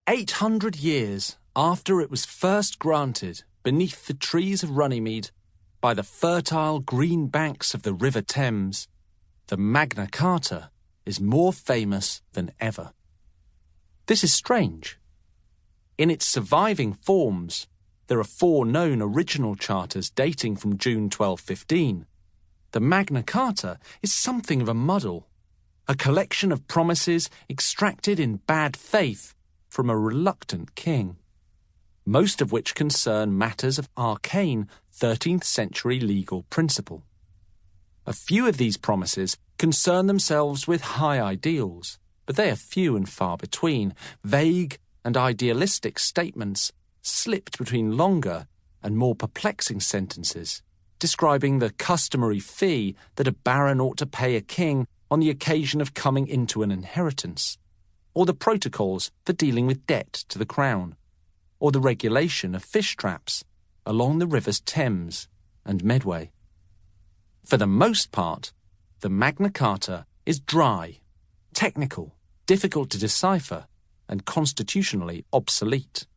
800 years after it was first granted beneath the trees of Runnymede by the fertile green banks of the River Thames, the Magna Carta is more famous than ever. This is strange. In its surviving forms, there are 4 known original charters dating from June 1215. The Magna Carta is something of a muddle, a collection of promises extracted in bad faith from a reluctant king, most of which concern matters of arcane 13th century legal principle. A few of these promises concern themselves with high ideals, but they are few and far between. Vague and idealistic statements slipped between longer and more perplexing sentences, describing the customary fee that a baron ought to pay a king on the occasion of coming into an inheritance, or the protocols for dealing with debt to the crown, or the regulation of fish traps along the rivers Thames and Medway. For the most part, the Magna Carta is dry, technical, difficult to decipher, and constitutionally obsolete.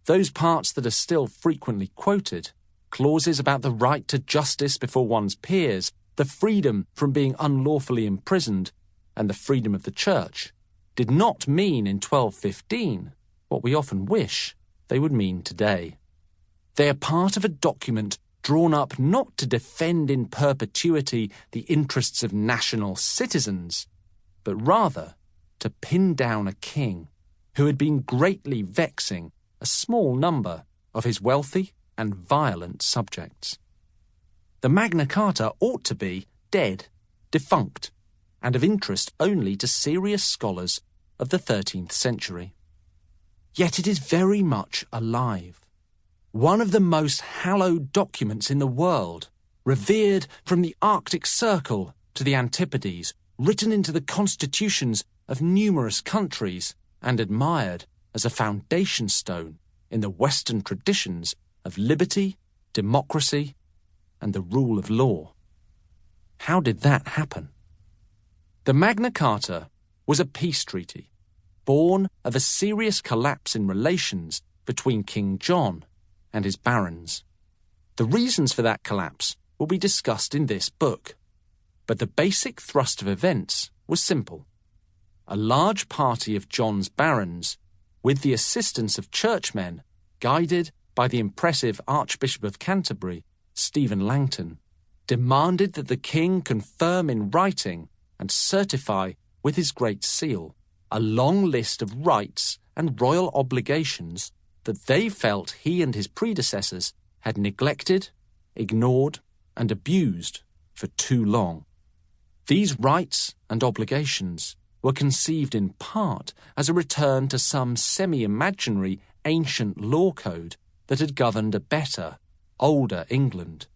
Those parts that are still frequently quoted, clauses about the right to justice before one's peers, the freedom from being unlawfully imprisoned, and the freedom of the church, did not mean in 1215 what we often wish they would mean today. They are part of a document drawn up not to defend in perpetuity the interests of national citizens, but rather to pin down a king who had been greatly vexing a small number of his wealthy and violent subjects. The Magna Carta ought to be dead, defunct, and of interest only to serious scholars of the 13th century. Yet it is very much alive. One of the most hallowed documents in the world, revered from the Arctic Circle to the Antipodes, written into the constitutions of numerous countries, and admired as a foundation stone in the Western traditions of liberty, democracy, and the rule of law. How did that happen? The Magna Carta was a peace treaty, born of a serious collapse in relations between King John and his barons. The reasons for that collapse will be discussed in this book, but the basic thrust of events was simple. A large party of John's barons, with the assistance of churchmen, guided by the impressive Archbishop of Canterbury, Stephen Langton, demanded that the king confirm in writing and certify with his Great Seal a long list of rights and royal obligations that they felt he and his predecessors had neglected, ignored, and abused for too long. These rights and obligations were conceived in part as a return to some semi-imaginary ancient law code that had governed a better, older England,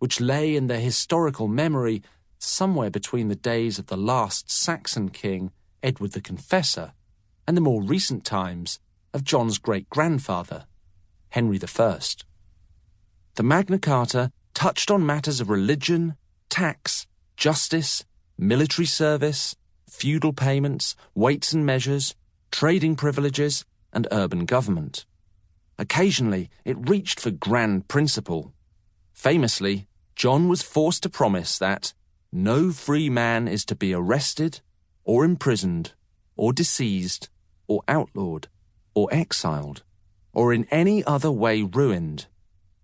which lay in their historical memory somewhere between the days of the last Saxon king, Edward the Confessor, and the more recent times of John's great-grandfather, Henry I. The Magna Carta touched on matters of religion, tax, justice, military service, feudal payments, weights and measures, trading privileges, and urban government. Occasionally, it reached for grand principle. Famously, John was forced to promise that no free man is to be arrested, or imprisoned, or diseased, or outlawed, or exiled, or in any other way ruined,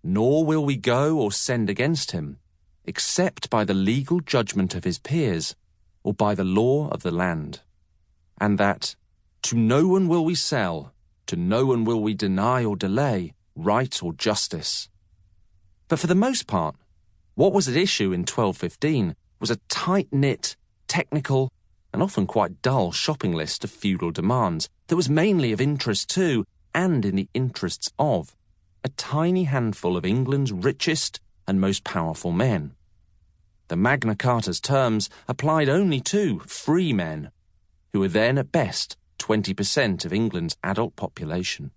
nor will we go or send against him, except by the legal judgment of his peers, or by the law of the land. And that, to no one will we sell, to no one will we deny or delay right or justice. But for the most part, what was at issue in 1215 was a tight-knit, technical, and often quite dull shopping list of feudal demands that was mainly of interest to, and in the interests of, a tiny handful of England's richest and most powerful men. The Magna Carta's terms applied only to free men, who were then at best 20% of England's adult population.